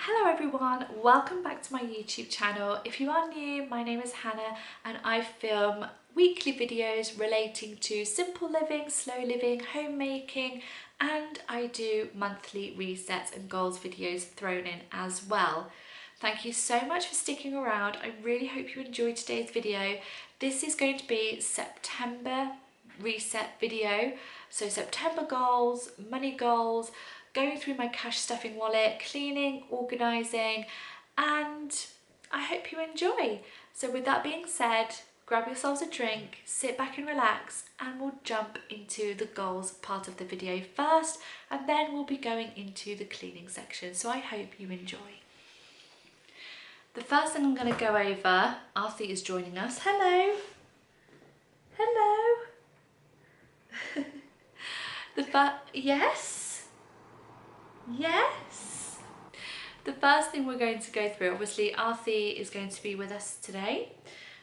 Hello everyone, welcome back to my YouTube channel. If you are new, my name is Hannah and I film weekly videos relating to simple living, slow living, homemaking, and I do monthly resets and goals videos thrown in as well. Thank you so much for sticking around. I really hope you enjoyed today's video. This is going to be September reset video. So September goals, money goals, going through my cash stuffing wallet, cleaning, organising, and I hope you enjoy. So with that being said, grab yourselves a drink, sit back and relax, and we'll jump into the goals part of the video first, and then we'll be going into the cleaning section. So I hope you enjoy. The first thing I'm going to go over, Arthur is joining us. Hello. Hello. Yes. Yes. The first thing we're going to go through, obviously Arthur is going to be with us today.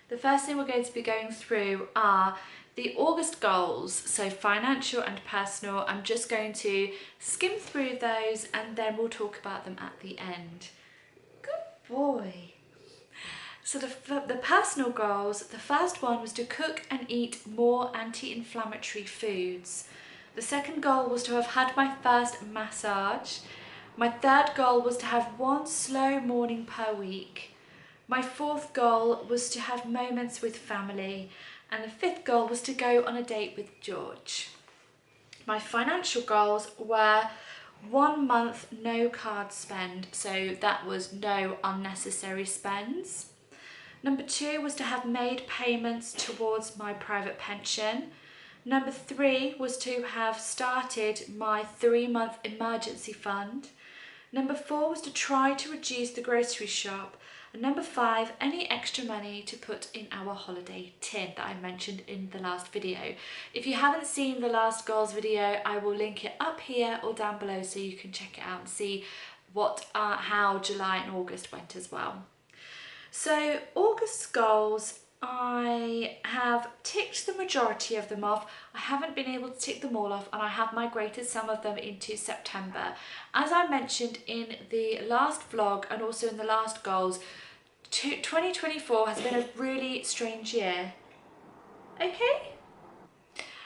The first thing we're going to be going through are the August goals, so financial and personal. I'm just going to skim through those and then we'll talk about them at the end. Good boy. So the personal goals, the first one was to cook and eat more anti-inflammatory foods. The second goal was to have had my first massage. My third goal was to have one slow morning per week. My fourth goal was to have moments with family. And the fifth goal was to go on a date with George. My financial goals were 1 month no card spend, so that was no unnecessary spends. Number 2 was to have made payments towards my private pension. Number 3 was to have started my 3-month emergency fund. Number 4 was to try to reduce the grocery shop. And number 5, any extra money to put in our holiday tin that I mentioned in the last video. If you haven't seen the last goals video, I will link it up here or down below so you can check it out and see how July and August went as well. So August's goals, I have ticked the majority of them off. I haven't been able to tick them all off and I have migrated some of them into September. As I mentioned in the last vlog and also in the last goals, 2024 has been a really strange year. Okay?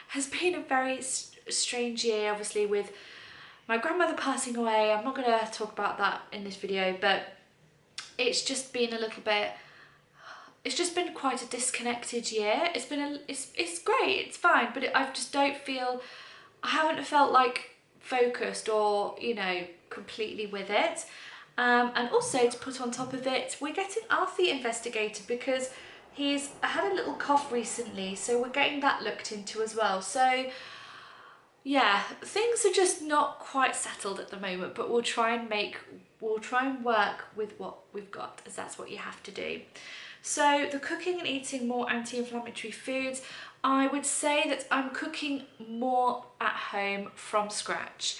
Has been a very strange year, obviously, with my grandmother passing away. I'm not going to talk about that in this video, but it's just been a little bit, it's just been quite a disconnected year. It's been it's great, it's fine, but I just don't feel, I haven't felt like focused or, you know, completely with it. And also to put on top of it, we're getting Arthur investigated because he's had a little cough recently, so we're getting that looked into as well. So yeah, things are just not quite settled at the moment, but we'll try and work with what we've got, as that's what you have to do. So the cooking and eating more anti-inflammatory foods, I would say that I'm cooking more at home from scratch.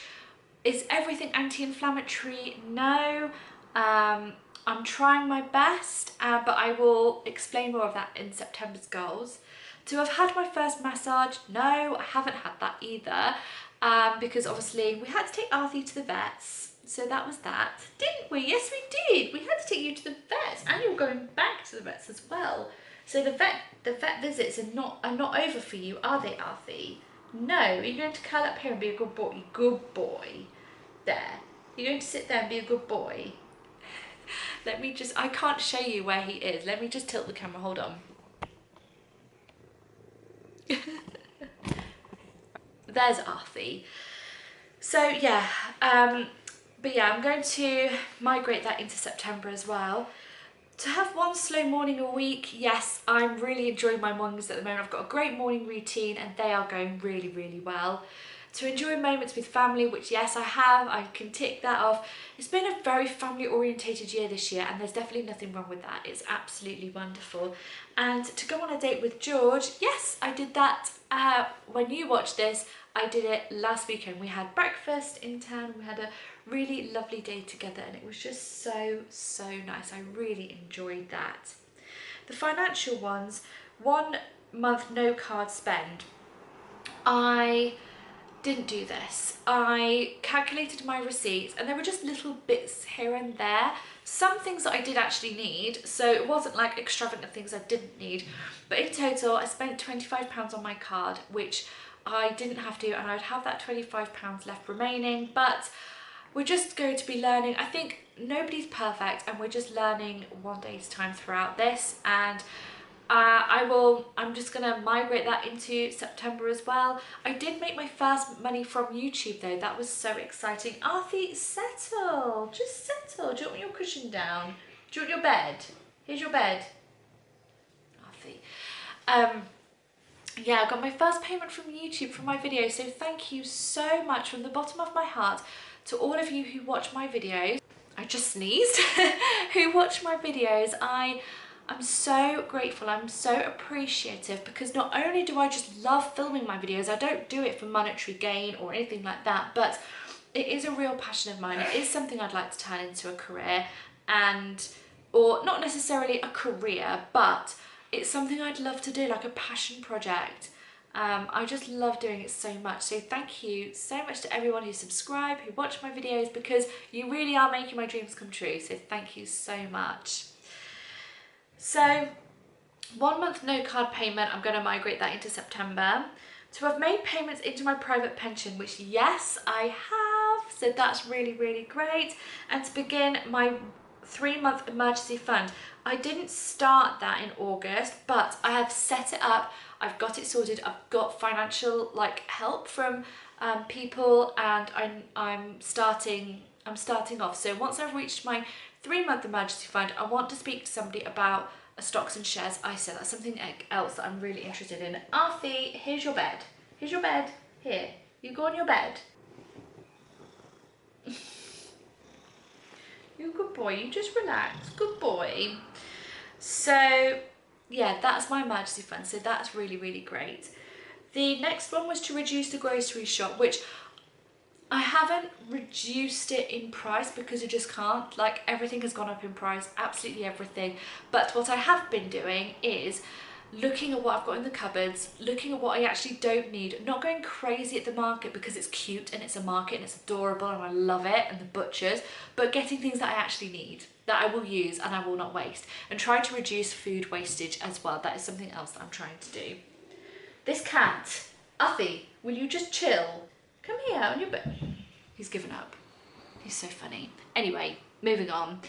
Is everything anti-inflammatory? No. I'm trying my best, but I will explain more of that in September's goals. To have had my first massage? No, I haven't had that either, because obviously we had to take Arthur to the vets, so that was that. Didn't we? Yes, we did. We had to take you to the vets, and you're going back to the vets as well. So the vet visits are not over for you, are they, Arthur? No, you're going to curl up here and be a good boy. Good boy. There. You're going to sit there and be a good boy. Let me just, I can't show you where he is. Let me just tilt the camera, hold on. There's Arthur. So yeah, but yeah, I'm going to migrate that into September as well. To have one slow morning a week, yes, I'm really enjoying my mornings at the moment. I've got a great morning routine and they are going really, really well. To enjoy moments with family, which yes, I have, I can tick that off. It's been a very family orientated year this year and there's definitely nothing wrong with that. It's absolutely wonderful. And to go on a date with George, yes, I did that. When you watch this, I did it last weekend. We had breakfast in town, we had a really lovely day together and it was just so nice. I really enjoyed that. The financial ones, 1 month no card spend. I didn't do this. I calculated my receipts and there were just little bits here and there. Some things that I did actually need, so it wasn't like extravagant things I didn't need. But in total, I spent £25 on my card, which I didn't have to, and I'd have that £25 left remaining. But we're just going to be learning. I think nobody's perfect, and we're just learning one day at a time throughout this. And I'm just gonna migrate that into September as well. I did make my first money from YouTube though. That was so exciting. Arthie, settle, just settle. Do you want your cushion down? Do you want your bed? Here's your bed. Arthie. Yeah, I got my first payment from YouTube for my video, so thank you so much from the bottom of my heart to all of you who watch my videos. I just sneezed. Who watch my videos. I'm so grateful, I'm so appreciative, because not only do I just love filming my videos, I don't do it for monetary gain or anything like that, but it is a real passion of mine. It is something I'd like to turn into a career, or not necessarily a career, but it's something I'd love to do, like a passion project. I just love doing it so much. So thank you so much to everyone who subscribe, who watch my videos, because you really are making my dreams come true. So thank you so much. So 1 month no card payment, I'm going to migrate that into September. To have made payments into my private pension, which yes, I have. So that's really, really great. And to begin my 3-month emergency fund. I didn't start that in August, but I have set it up. I've got it sorted. I've got financial help from people, and I'm starting off. So once I've reached my 3-month emergency fund, I want to speak to somebody about a stocks and shares ISA. That's something else that I'm really interested in. Arthie, here's your bed. Here's your bed. Here, you go on your bed. You're a good boy, you just relax, good boy. So yeah, that's my emergency fund, so that's really, really great. The next one was to reduce the grocery shop, which I haven't reduced it in price because I just can't. Like, everything has gone up in price, absolutely everything. But what I have been doing is looking at what I've got in the cupboards, looking at what I actually don't need, not going crazy at the market because it's cute and it's a market and it's adorable and I love it, and the butchers, but getting things that I actually need, that I will use and I will not waste, and trying to reduce food wastage as well. That is something else that I'm trying to do. This cat, Uffy, will you just chill? Come here on your bed. He's given up. He's so funny. Anyway, moving on.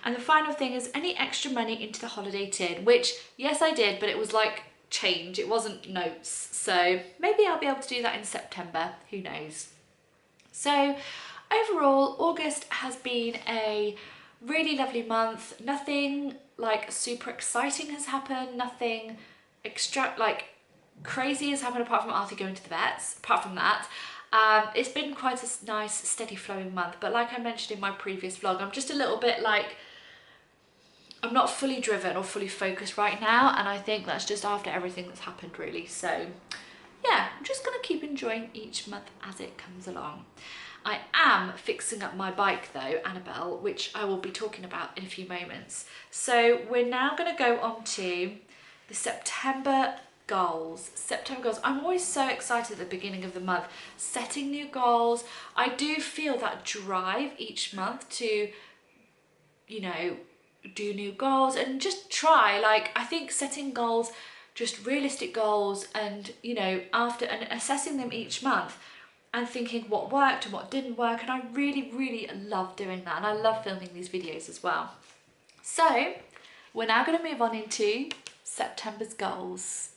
And the final thing is any extra money into the holiday tin, which yes I did, but it was like change, it wasn't notes. So maybe I'll be able to do that in September, who knows. So overall, August has been a really lovely month. Nothing like super exciting has happened, nothing extra crazy has happened apart from Arthur going to the vets. Apart from that, it's been quite a nice steady flowing month, but like I mentioned in my previous vlog, I'm just a little bit I'm not fully driven or fully focused right now, and I think that's just after everything that's happened really. So yeah, I'm just gonna keep enjoying each month as it comes along. I am fixing up my bike though, Annabelle, which I will be talking about in a few moments. So we're now gonna go on to the September goals. September goals. I'm always so excited at the beginning of the month, setting new goals. I do feel that drive each month to, you know, do new goals and just try. I think setting goals, just realistic goals, and you know, after and assessing them each month and thinking what worked and what didn't work, and I really, really love doing that, and I love filming these videos as well. So we're now going to move on into September's goals.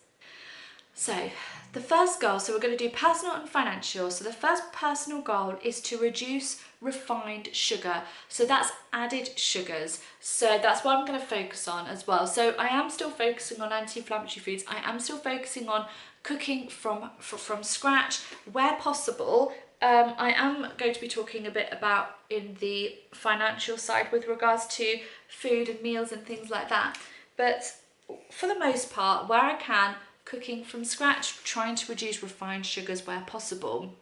So the first goal, so we're going to do personal and financial. So the first personal goal is to reduce refined sugar. So that's added sugars. So that's what I'm going to focus on as well. So I am still focusing on anti-inflammatory foods. I am still focusing on cooking from scratch where possible. I am going to be talking a bit about in the financial side with regards to food and meals and things like that. But for the most part, where I can, cooking from scratch, trying to reduce refined sugars where possible.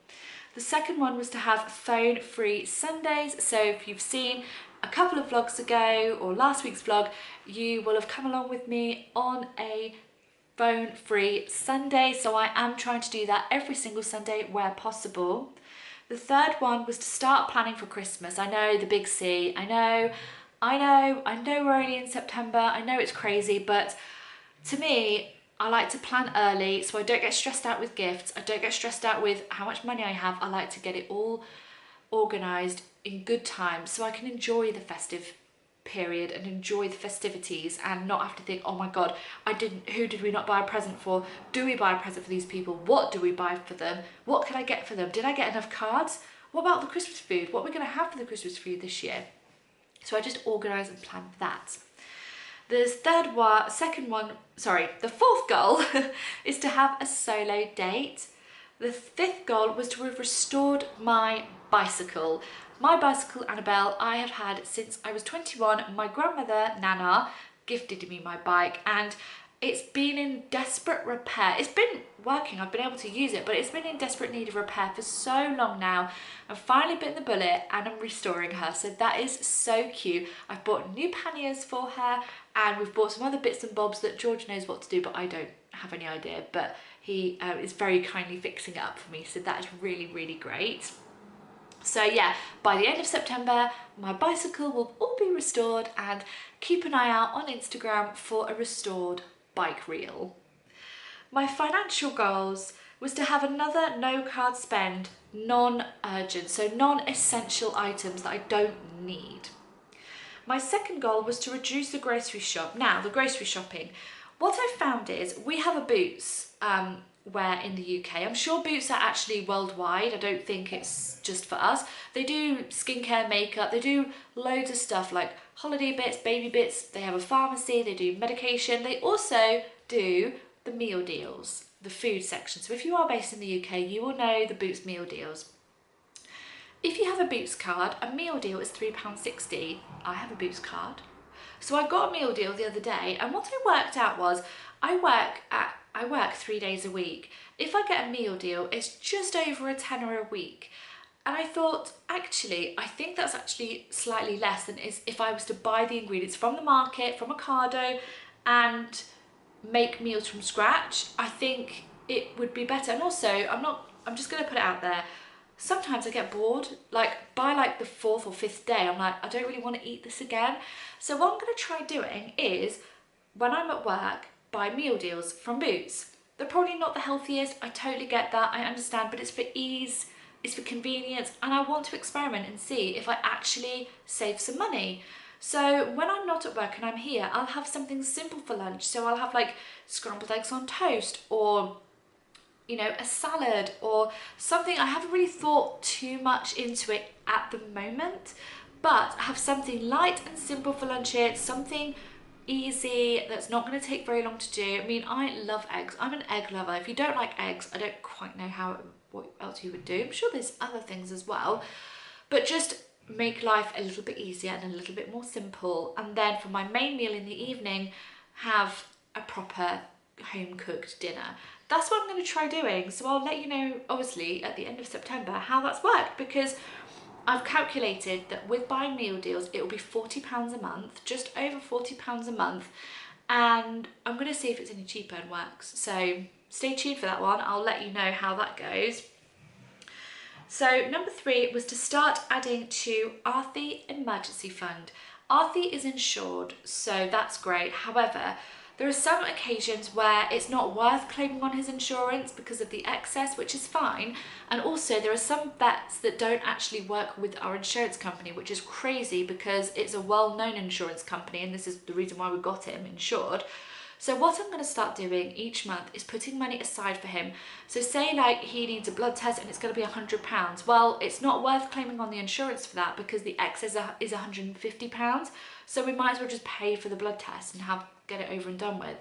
The second one was to have phone-free Sundays. So if you've seen a couple of vlogs ago or last week's vlog, you will have come along with me on a phone-free Sunday, so I am trying to do that every single Sunday where possible. The third one was to start planning for Christmas. I know, the big C, I know we're only in September, I know it's crazy, but to me, I like to plan early so I don't get stressed out with gifts, I don't get stressed out with how much money I have. I like to get it all organised in good time so I can enjoy the festive period and enjoy the festivities and not have to think, oh my god, who did we not buy a present for? Do we buy a present for these people? What do we buy for them? What can I get for them? Did I get enough cards? What about the Christmas food? What are we going to have for the Christmas food this year? So I just organise and plan for that. The fourth goal is to have a solo date. The fifth goal was to have restored my bicycle. My bicycle, Annabelle, I have had since I was 21. My grandmother, Nana, gifted me my bike and it's been in desperate repair. It's been working, I've been able to use it, but it's been in desperate need of repair for so long now. I've finally bitten the bullet and I'm restoring her, so that is so cute. I've bought new panniers for her and we've bought some other bits and bobs that George knows what to do, but I don't have any idea, but he is very kindly fixing it up for me, so that is really, really great. So yeah, by the end of September, my bicycle will all be restored, and keep an eye out on Instagram for a restored bike reel. My financial goals was to have another no card spend, non-urgent, so non-essential items that I don't need. My second goal was to reduce the grocery shop. Now, the grocery shopping, what I found is we have a Boots where in the UK. I'm sure Boots are actually worldwide. I don't think it's just for us. They do skincare, makeup, they do loads of stuff like holiday bits, baby bits. They have a pharmacy, they do medication. They also do the meal deals, the food section. So if you are based in the UK, you will know the Boots meal deals. If you have a Boots card, a meal deal is £3.60. I have a Boots card. So I got a meal deal the other day, and what I worked out was I work 3 days a week. If I get a meal deal, it's just over a tenner a week. And I thought, actually, I think that's actually slightly less than if I was to buy the ingredients from the market, from Ocado, and make meals from scratch. I think it would be better. And also, I'm just gonna put it out there, sometimes I get bored, like by like the 4th or 5th day, I'm like, I don't really want to eat this again. So what I'm going to try doing is, when I'm at work, buy meal deals from Boots. They're probably not the healthiest, I totally get that, I understand, but it's for ease, it's for convenience, and I want to experiment and see if I actually save some money. So when I'm not at work and I'm here, I'll have something simple for lunch. So I'll have like scrambled eggs on toast, or you know, a salad or something. I haven't really thought too much into it at the moment, but I have something light and simple for lunch here, something easy that's not going to take very long to do. I mean, I love eggs. I'm an egg lover. If you don't like eggs, I don't quite know what else you would do. I'm sure there's other things as well, but just make life a little bit easier and a little bit more simple. And then for my main meal in the evening, have a proper home cooked dinner. That's what I'm going to try doing. So I'll let you know, obviously, at the end of September how that's worked, because I've calculated that with buying meal deals, it will be £40 a month, just over £40 a month. And I'm going to see if it's any cheaper and works. So stay tuned for that one. I'll let you know how that goes. So number 3 was to start adding to Arthi emergency fund. Arthi is insured, so that's great. However, there are some occasions where it's not worth claiming on his insurance because of the excess, which is fine. And also there are some vets that don't actually work with our insurance company, which is crazy because it's a well-known insurance company and this is the reason why we got him insured. So what I'm going to start doing each month is putting money aside for him. So say like he needs a blood test and it's going to be £100. Well, it's not worth claiming on the insurance for that because the excess is £150. So we might as well just pay for the blood test and get it over and done with.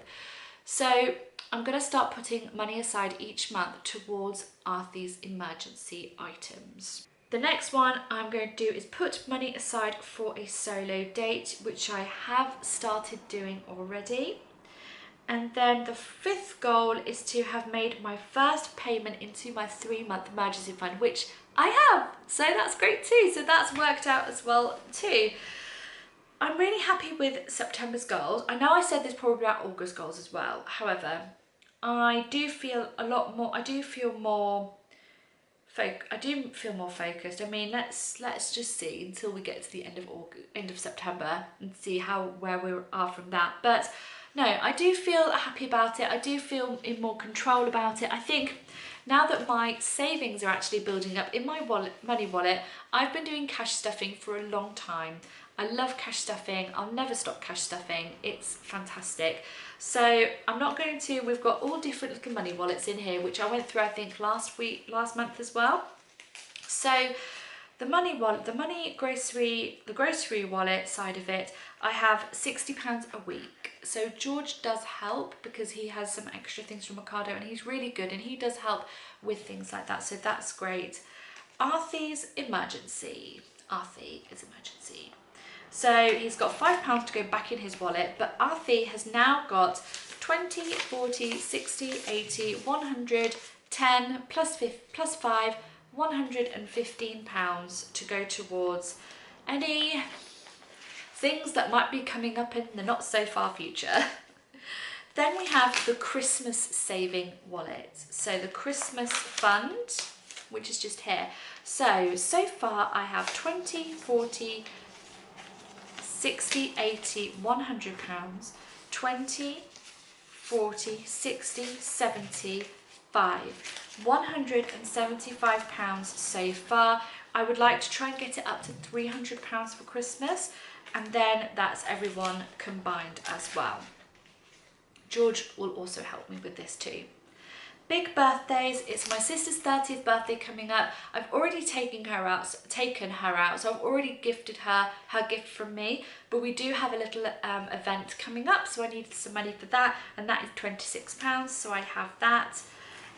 So I'm going to start putting money aside each month towards Arthi's emergency items. The next one I'm going to do is put money aside for a solo date, which I have started doing already. And then the 5th goal is to have made my first payment into my 3-month emergency fund, which I have. So that's great too. So that's worked out as well too. I'm really happy with September's goals. I know I said there's probably about August goals as well. However, I do feel a lot more, I do feel more focused. I mean, let's just see until we get to the end of September and see where we are from that. But no, I do feel happy about it. I do feel in more control about it. I think now that my savings are actually building up in my money wallet, I've been doing cash stuffing for a long time. I love cash stuffing. I'll never stop cash stuffing. It's fantastic. So we've got all different little money wallets in here, which I went through, I think, last month as well. So the grocery wallet side of it, I have £60 a week. So George does help because he has some extra things from Ocado and he's really good and he does help with things like that. So that's great. Arthie's emergency. So he's got £5 to go back in his wallet, but Arthie has now got 20, 40, 60, 80, 100, 10, plus 5, £115 to go towards any things that might be coming up in the not so far future. Then we have the Christmas saving wallet. So the Christmas fund, which is just here. So far I have 20, 40, 60, 80, £100, 20, 40, 60, 70, 175 so far. I would like to try and get it up to £300 for Christmas, and then that's everyone combined as well. George will also help me with this too. Big birthdays. It's my sister's 30th birthday coming up. I've already taken her out, so I've already gifted her gift from me, but we do have a little event coming up, so I needed some money for that, and that is £26, so I have that.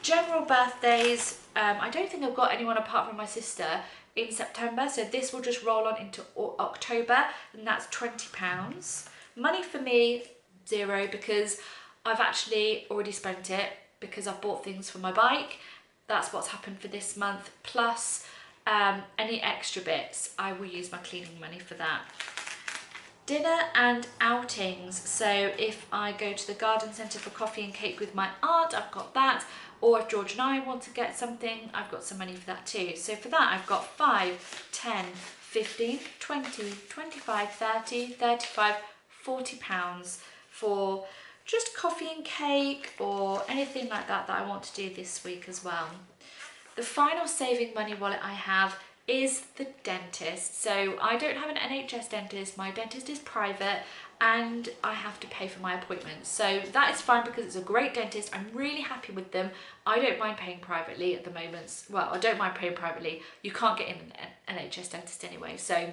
General birthdays, I don't think I've got anyone apart from my sister in September, so this will just roll on into October, and that's £20. Money for me, £0, because I've actually already spent it because I've bought things for my bike. That's what's happened for this month, plus any extra bits, I will use my cleaning money for that. Dinner and outings, so if I go to the garden centre for coffee and cake with my aunt, I've got that, or if George and I want to get something, I've got some money for that too. So for that I've got 5, 10, 15, 20, 25, 30, 35, £40 for just coffee and cake or anything like that I want to do this week as well. The final saving money wallet I have is the dentist. So I don't have an NHS dentist, my dentist is private and I have to pay for my appointments. So that is fine because it's a great dentist. I'm really happy with them. I don't mind paying privately at the moment. Well, I don't mind paying privately. You can't get in an NHS dentist anyway. So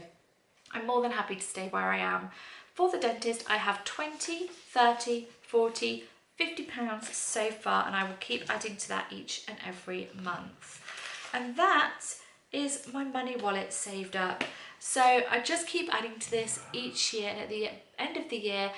I'm more than happy to stay where I am. For the dentist, I have 20, 30, 40, £50 so far, and I will keep adding to that each and every month. And that is my money wallet saved up. So I just keep adding to this each year, and at the end of the year,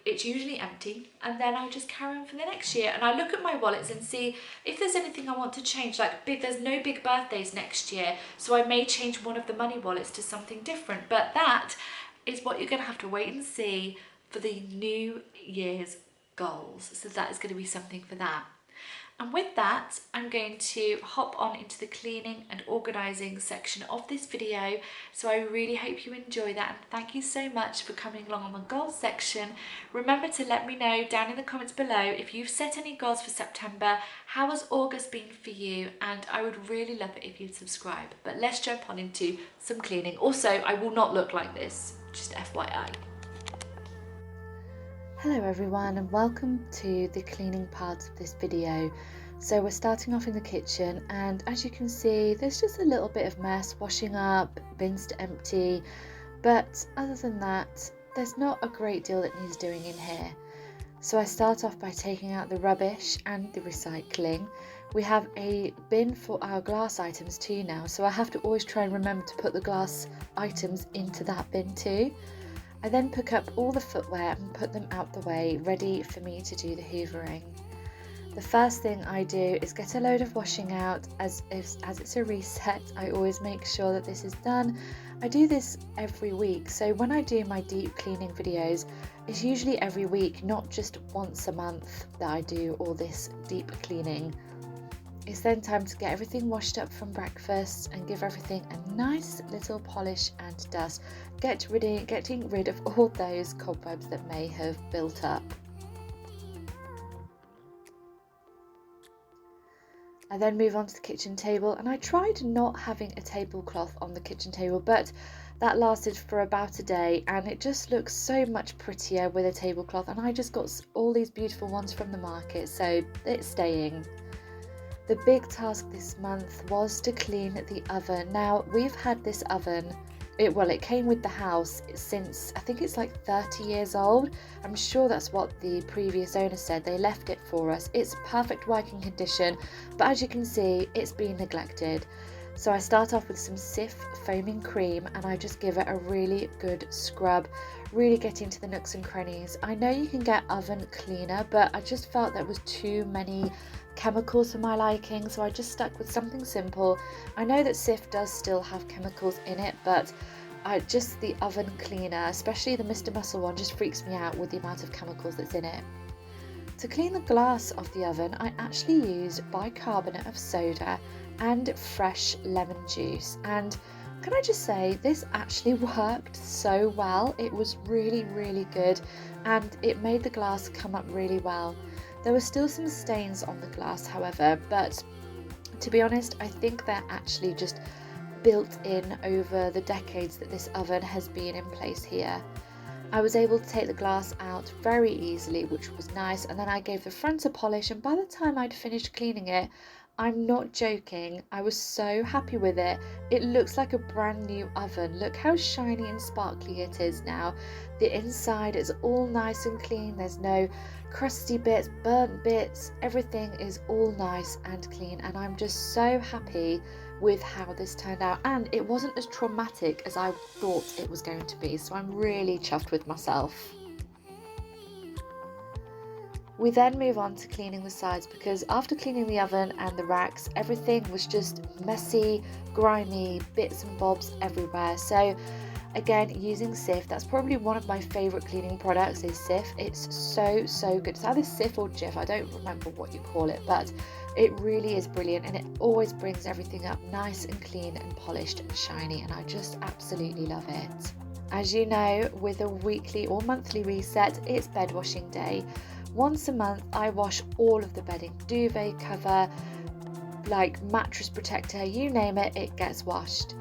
it's usually empty, and then I just carry on for the next year. And I look at my wallets and see if there's anything I want to change. Like there's no big birthdays next year, so I may change one of the money wallets to something different. But that is what you're going to have to wait and see for the New Year's goals. So that is going to be something for that. And with that, I'm going to hop on into the cleaning and organising section of this video. So I really hope you enjoy that, and thank you so much for coming along on the goals section. Remember to let me know down in the comments below if you've set any goals for September, how has August been for you, and I would really love it if you'd subscribe. But let's jump on into some cleaning. Also, I will not look like this, just FYI. Hello everyone, and welcome to the cleaning part of this video. So we're starting off in the kitchen, and as you can see there's just a little bit of mess, washing up, bins to empty, but other than that there's not a great deal that needs doing in here. So I start off by taking out the rubbish and the recycling. We have a bin for our glass items too now, so I have to always try and remember to put the glass items into that bin too. I then pick up all the footwear and put them out the way, ready for me to do the hoovering. The first thing I do is get a load of washing out. As it's a reset, I always make sure that this is done. I do this every week, so when I do my deep cleaning videos, it's usually every week, not just once a month, that I do all this deep cleaning. It's then time to get everything washed up from breakfast and give everything a nice little polish and dust, getting rid of all those cobwebs that may have built up. I then move on to the kitchen table, and I tried not having a tablecloth on the kitchen table, but that lasted for about a day and it just looks so much prettier with a tablecloth, and I just got all these beautiful ones from the market, so it's staying. The big task this month was to clean the oven. Now, we've had this oven, it came with the house since, I think it's like 30 years old. I'm sure that's what the previous owner said. They left it for us. It's perfect working condition, but as you can see, it's been neglected. So I start off with some Cif foaming cream and I just give it a really good scrub, really get into the nooks and crannies. I know you can get oven cleaner, but I just felt there was too many chemicals for my liking, so I just stuck with something simple. I know that Cif does still have chemicals in it, but the oven cleaner, especially the Mr. Muscle one, just freaks me out with the amount of chemicals that's in it. To clean the glass of the oven, I actually used bicarbonate of soda and fresh lemon juice, and can I just say, this actually worked so well. It was really, really good, and it made the glass come up really well. There were still some stains on the glass, however, but to be honest, I think they're actually just built in over the decades that this oven has been in place here. I was able to take the glass out very easily, which was nice, and then I gave the front a polish, and by the time I'd finished cleaning it, I'm not joking, I was so happy with it. It looks like a brand new oven. Look how shiny and sparkly it is now. The inside is all nice and clean. There's no crusty bits, burnt bits. Everything is all nice and clean, and I'm just so happy with how this turned out, and it wasn't as traumatic as I thought it was going to be, so I'm really chuffed with myself. We then move on to cleaning the sides, because after cleaning the oven and the racks, everything was just messy, grimy, bits and bobs everywhere. So again, using Cif, that's probably one of my favourite cleaning products is Cif. It's so good. It's either Cif or Jif, I don't remember what you call it, but it really is brilliant, and it always brings everything up nice and clean and polished and shiny, and I just absolutely love it. As you know, with a weekly or monthly reset, it's bed washing day. Once a month, I wash all of the bedding, duvet cover, like mattress protector, you name it, it gets washed.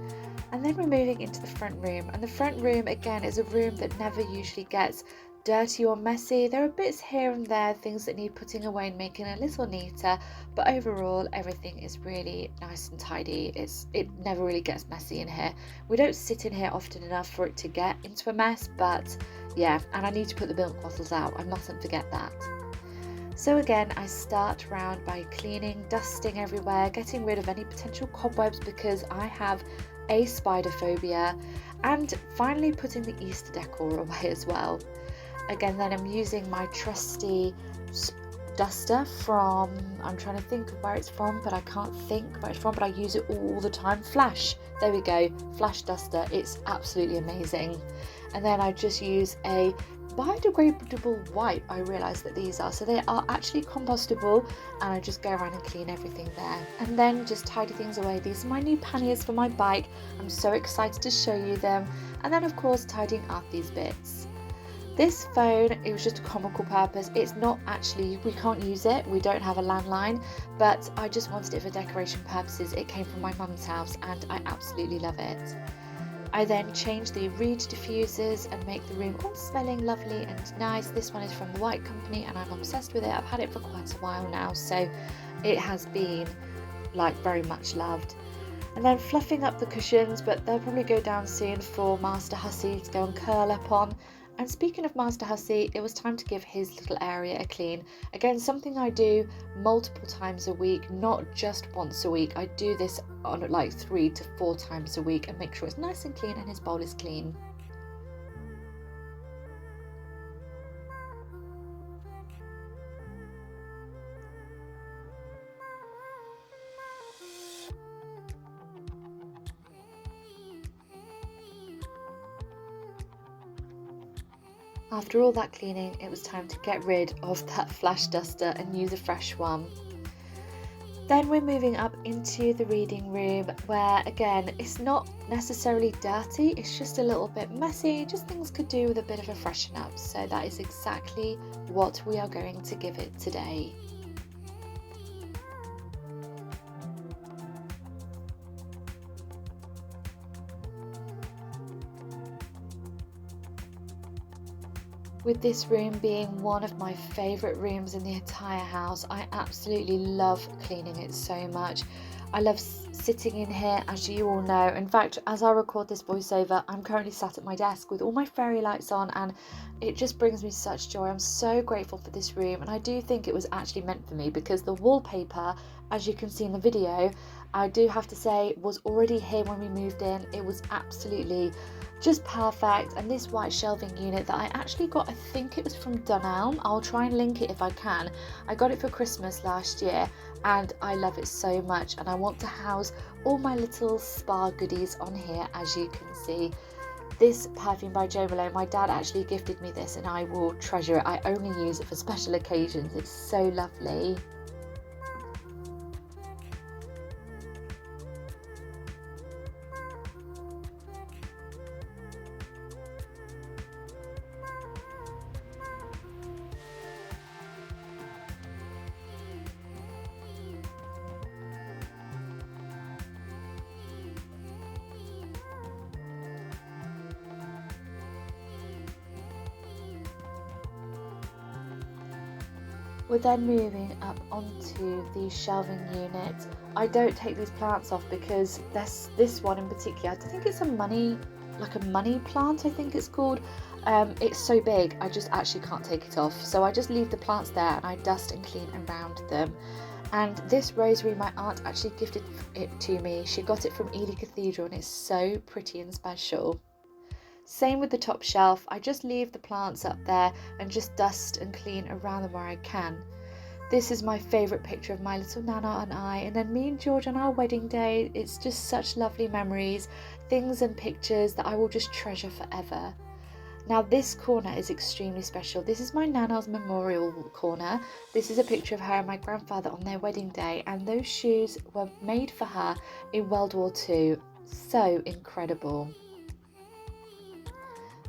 And then we're moving into the front room, and the front room again is a room that never usually gets dirty or messy. There are bits here and there, things that need putting away and making a little neater, but overall everything is really nice and tidy. It never really gets messy in here. We don't sit in here often enough for it to get into a mess, but yeah, and I need to put the milk bottles out, I mustn't forget that. So again, I start round by cleaning, dusting everywhere, getting rid of any potential cobwebs because I have a spider phobia, and finally putting the Easter decor away as well. Again, then I'm using my trusty duster from, I'm trying to think of where it's from, but I can't think where it's from, but I use it all the time. Flash, there we go, Flash duster, it's absolutely amazing. And then I just use a biodegradable wipe. I realised that these are, so they are actually compostable, and I just go around and clean everything there, and then just tidy things away. These are my new panniers for my bike, I'm so excited to show you them. And then of course tidying up these bits. This phone, it was just a comical purpose. It's not actually, we can't use it, we don't have a landline, but I just wanted it for decoration purposes. It came from my mum's house and I absolutely love it. I then change the reed diffusers and make the room all smelling lovely and nice. This one is from the White Company and I'm obsessed with it. I've had it for quite a while now, so it has been like very much loved. And then fluffing up the cushions, but they'll probably go down soon for Master Hussy to go and curl up on. And speaking of Master Hussy, it was time to give his little area a clean. Again, something I do multiple times a week, not just once a week. I do this on like 3 to 4 times a week and make sure it's nice and clean and his bowl is clean. After all that cleaning, it was time to get rid of that flash duster and use a fresh one. Then we're moving up into the reading room where, again, it's not necessarily dirty, it's just a little bit messy, just things could do with a bit of a freshen up. So that is exactly what we are going to give it today. With this room being one of my favourite rooms in the entire house, I absolutely love cleaning it so much. I love sitting in here, as you all know. In fact, as I record this voiceover, I'm currently sat at my desk with all my fairy lights on, and it just brings me such joy. I'm so grateful for this room, and I do think it was actually meant for me because the wallpaper, as you can see in the video, I do have to say was already here when we moved in. It was absolutely just perfect. And this white shelving unit that I actually got, I think it was from Dunelm, I'll try and link it if I can. I got it for Christmas last year and I love it so much, and I want to house all my little spa goodies on here, as you can see. This perfume by Jo Malone, my dad actually gifted me this and I will treasure it. I only use it for special occasions. It's so lovely. We're then moving up onto the shelving unit. I don't take these plants off because this one in particular, I think it's a money plant, I think it's called. It's so big, I just actually can't take it off. So I just leave the plants there and I dust and clean around them. And this rosary, my aunt actually gifted it to me. She got it from Ely Cathedral and it's so pretty and special. Same with the top shelf, I just leave the plants up there and just dust and clean around them where I can. This is my favourite picture of my little Nana and I, and then me and George on our wedding day. It's just such lovely memories, things and pictures that I will just treasure forever. Now this corner is extremely special. This is my Nana's memorial corner. This is a picture of her and my grandfather on their wedding day, and those shoes were made for her in World War II. So incredible.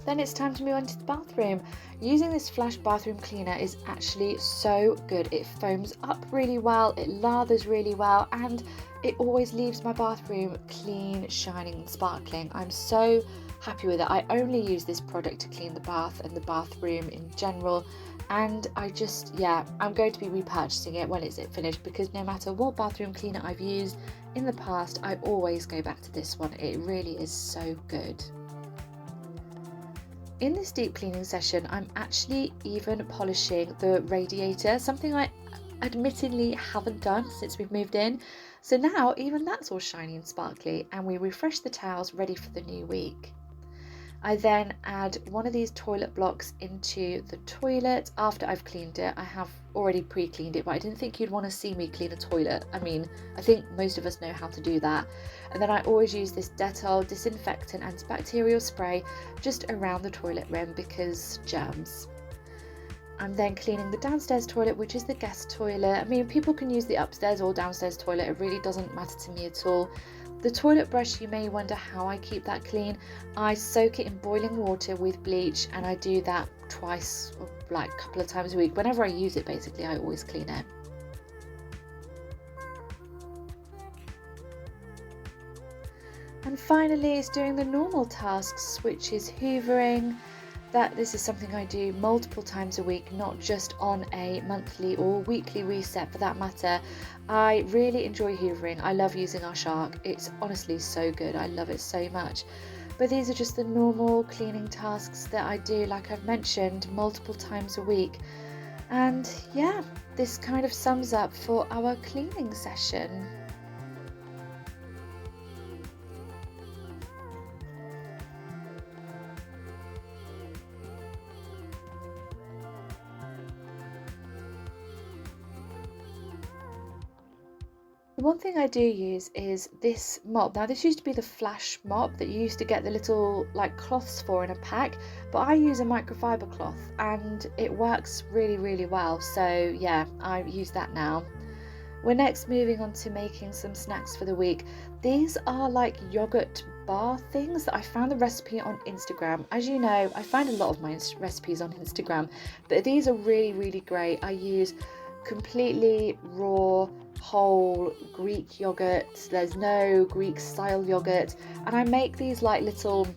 Then it's time to move on to the bathroom. Using this flash bathroom cleaner is actually so good. It foams up really well, it lathers really well, and it always leaves my bathroom clean, shining and sparkling. I'm so happy with it. I only use this product to clean the bath and the bathroom in general, and I'm going to be repurchasing it when it's finished, because no matter what bathroom cleaner I've used in the past, I always go back to this one. It really is so good. In this deep cleaning session, I'm actually even polishing the radiator, something I admittedly haven't done since we've moved in. So now even that's all shiny and sparkly, and we refresh the towels ready for the new week. I then add one of these toilet blocks into the toilet after I've cleaned it. I have already pre-cleaned it, but I didn't think you'd want to see me clean a toilet. I mean, I think most of us know how to do that. And then I always use this Dettol disinfectant antibacterial spray just around the toilet rim because germs. I'm then cleaning the downstairs toilet, which is the guest toilet. I mean, people can use the upstairs or downstairs toilet. It really doesn't matter to me at all. The toilet brush, you may wonder how I keep that clean. I soak it in boiling water with bleach, and I do that twice, or like a couple of times a week. Whenever I use it, basically, I always clean it. And finally, it's doing the normal tasks, which is hoovering. This is something I do multiple times a week, not just on a monthly or weekly reset for that matter. I really enjoy hoovering. I love using our shark. It's honestly so good. I love it so much. But these are just the normal cleaning tasks that I do, like I've mentioned, multiple times a week. And yeah, this kind of sums up for our cleaning session. one thing I do use is this mop. Now this used to be the flash mop that you used to get the little like cloths for in a pack, but I use a microfiber cloth and it works really well. So yeah, I use that now. We're next moving on to making some snacks for the week. These are like yogurt bar things that I found the recipe on Instagram. As you know, I find a lot of my recipes on Instagram, but these are really great. I use completely raw, whole Greek yogurt. There's no Greek style yogurt, and I make these like little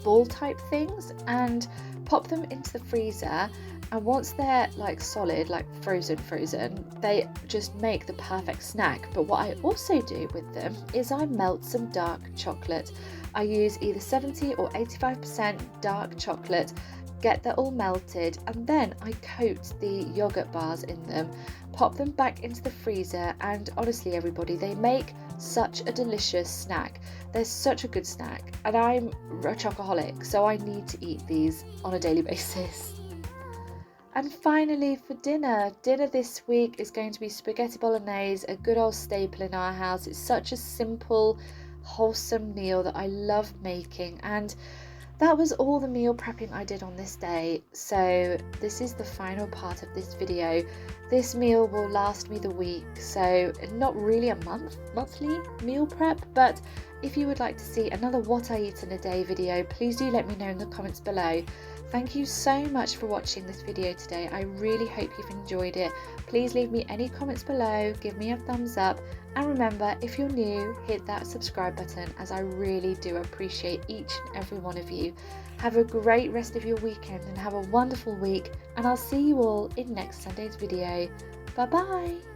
ball type things and pop them into the freezer, and once they're like solid, like frozen, they just make the perfect snack. But what I also do with them is I melt some dark chocolate. I use either 70 or 85% dark chocolate, get that all melted, and then I coat the yogurt bars in them, pop them back into the freezer, and honestly everybody, they make such a delicious snack. They're such a good snack, and I'm a chocoholic, so I need to eat these on a daily basis. And finally, for dinner this week is going to be spaghetti bolognese, a good old staple in our house. It's such a simple, wholesome meal that I love making, and that was all the meal prepping I did on this day. So this is the final part of this video. This meal will last me the week, so not really a monthly meal prep, but if you would like to see another what I eat in a day video, please do let me know in the comments below. Thank you so much for watching this video today. I really hope you've enjoyed it. Please leave me any comments below, give me a thumbs up, and remember, if you're new, hit that subscribe button, as I really do appreciate each and every one of you. Have a great rest of your weekend and have a wonderful week, and I'll see you all in next Sunday's video. Bye bye!